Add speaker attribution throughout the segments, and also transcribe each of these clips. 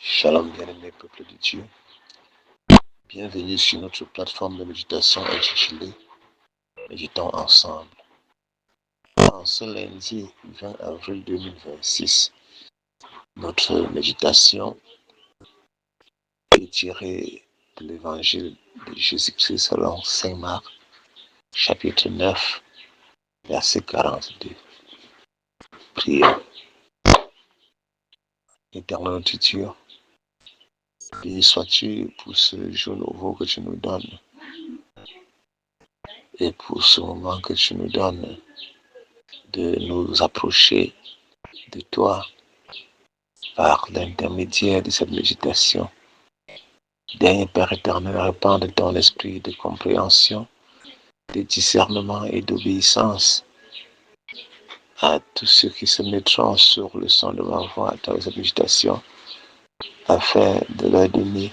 Speaker 1: Shalom bien-aimé peuple de Dieu. Bienvenue sur notre plateforme de méditation intitulée Méditons ensemble. En ce lundi 20 avril 2026, notre méditation est tirée de l'évangile de Jésus-Christ selon Saint Marc, chapitre 9, verset 42. Prière. Éternel notre Dieu, béni sois-tu pour ce jour nouveau que tu nous donnes et pour ce moment que tu nous donnes de nous approcher de toi par l'intermédiaire de cette méditation. Dernier Père éternel, répands de ton esprit de compréhension, de discernement et d'obéissance à tous ceux qui se mettront sur le son de ma voix à travers cette méditation, afin de leur donner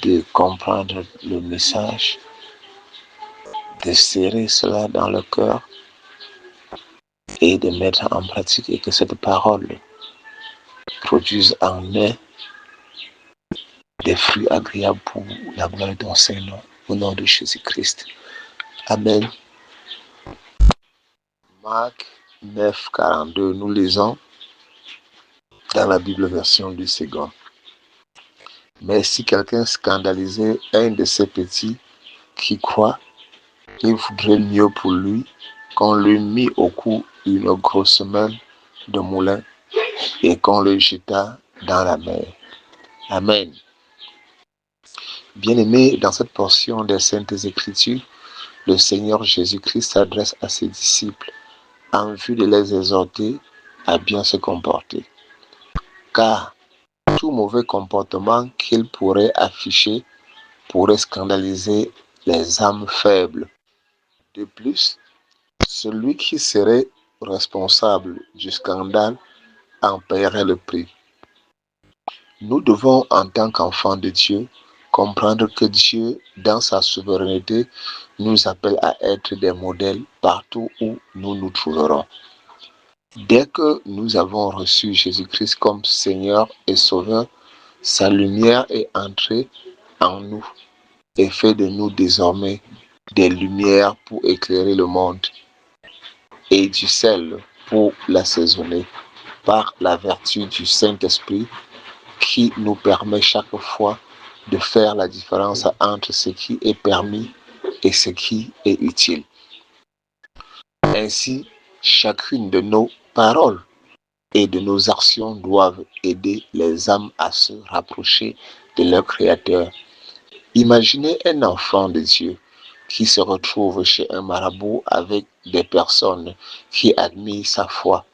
Speaker 1: de comprendre le message, de serrer cela dans le cœur et de mettre en pratique, et que cette parole produise en eux des fruits agréables pour la gloire de ton Saint-Nom, au nom de Jésus-Christ. Amen. Marc 9, 42, nous lisons dans la Bible version du second. Mais si quelqu'un scandalisait un de ces petits qui croient, il vaudrait mieux pour lui qu'on lui mît au cou une grosse main de moulin et qu'on le jetât dans la mer. Amen. Bien-aimés, dans cette portion des Saintes Écritures, le Seigneur Jésus-Christ s'adresse à ses disciples en vue de les exhorter à bien se comporter. Car tout mauvais comportement qu'il pourrait afficher pourrait scandaliser les âmes faibles. De plus, celui qui serait responsable du scandale en paierait le prix. Nous devons, en tant qu'enfants de Dieu, comprendre que Dieu, dans sa souveraineté, nous appelle à être des modèles partout où nous nous trouverons. Dès que nous avons reçu Jésus-Christ comme Seigneur et Sauveur, sa lumière est entrée en nous et fait de nous désormais des lumières pour éclairer le monde et du sel pour l'assaisonner par la vertu du Saint-Esprit qui nous permet chaque fois de faire la différence entre ce qui est permis et ce qui est utile. Ainsi, chacune de nos paroles et de nos actions doivent aider les âmes à se rapprocher de leur Créateur. Imaginez un enfant de Dieu qui se retrouve chez un marabout avec des personnes qui admirent sa foi,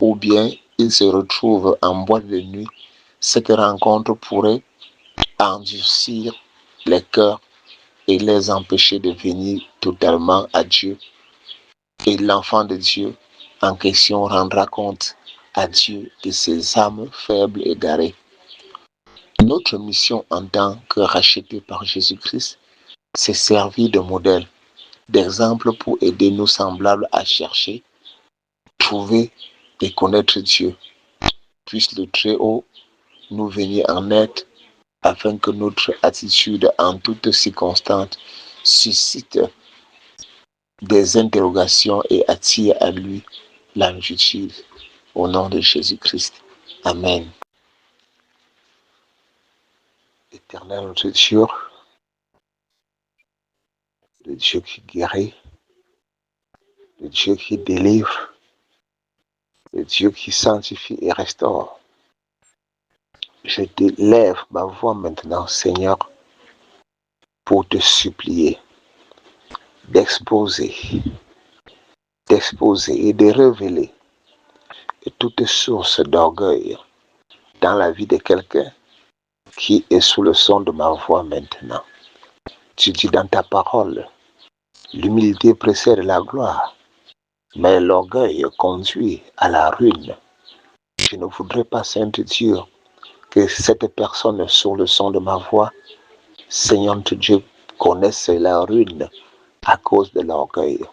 Speaker 1: ou bien il se retrouve en boîte de nuit. Cette rencontre pourrait endurcir les cœurs et les empêcher de venir totalement à Dieu. Et l'enfant de Dieu en question rendra compte à Dieu de ses âmes faibles et égarées. Notre mission en tant que rachetés par Jésus-Christ, c'est servir de modèle, d'exemple pour aider nos semblables à chercher, trouver et connaître Dieu. Puisse le Très-Haut nous venir en aide afin que notre attitude en toutes circonstances suscite des interrogations et attire à lui l'inquiétude. Au nom de Jésus-Christ. Amen. Éternel notre Dieu, le Dieu qui guérit, le Dieu qui délivre, le Dieu qui sanctifie et restaure. Je t'élève ma voix maintenant, Seigneur, pour te supplier d'exposer et de révéler toute source d'orgueil dans la vie de quelqu'un qui est sous le son de ma voix maintenant. Tu dis dans ta parole, l'humilité précède la gloire, mais l'orgueil conduit à la ruine. Je ne voudrais pas, Saint Dieu, que cette personne sur le son de ma voix, Seigneur Dieu, connaisse la ruine à cause de l'orgueil.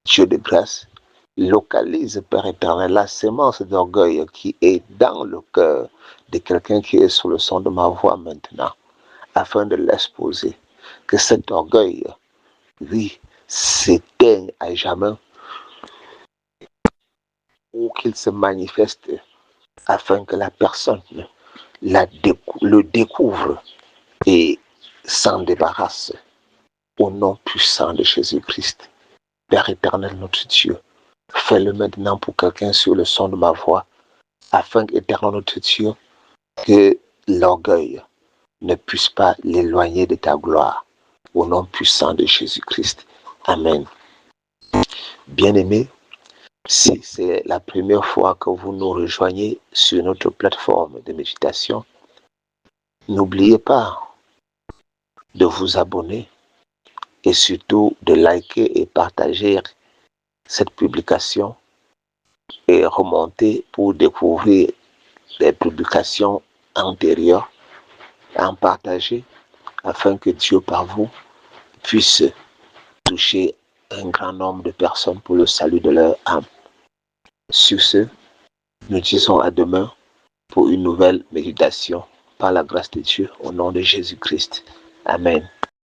Speaker 1: Dieu de grâce, localise, Père éternel, la sémence d'orgueil qui est dans le cœur de quelqu'un qui est sur le son de ma voix maintenant, afin de l'exposer. Que cet orgueil, oui, s'éteigne à jamais, ou qu'il se manifeste, afin que la personne le découvre et s'en débarrasse. Au nom puissant de Jésus-Christ. Père éternel, notre Dieu, fais-le maintenant pour quelqu'un sur le son de ma voix, afin qu'éternel, notre Dieu, que l'orgueil ne puisse pas l'éloigner de ta gloire. Au nom puissant de Jésus-Christ. Amen. Bien-aimés, si c'est la première fois que vous nous rejoignez sur notre plateforme de méditation, n'oubliez pas de vous abonner et surtout de liker et partager cette publication et remonter pour découvrir les publications antérieures, en partager afin que Dieu par vous puisse toucher un grand nombre de personnes pour le salut de leur âme. Sur ce, nous disons à demain pour une nouvelle méditation par la grâce de Dieu au nom de Jésus-Christ. Amen.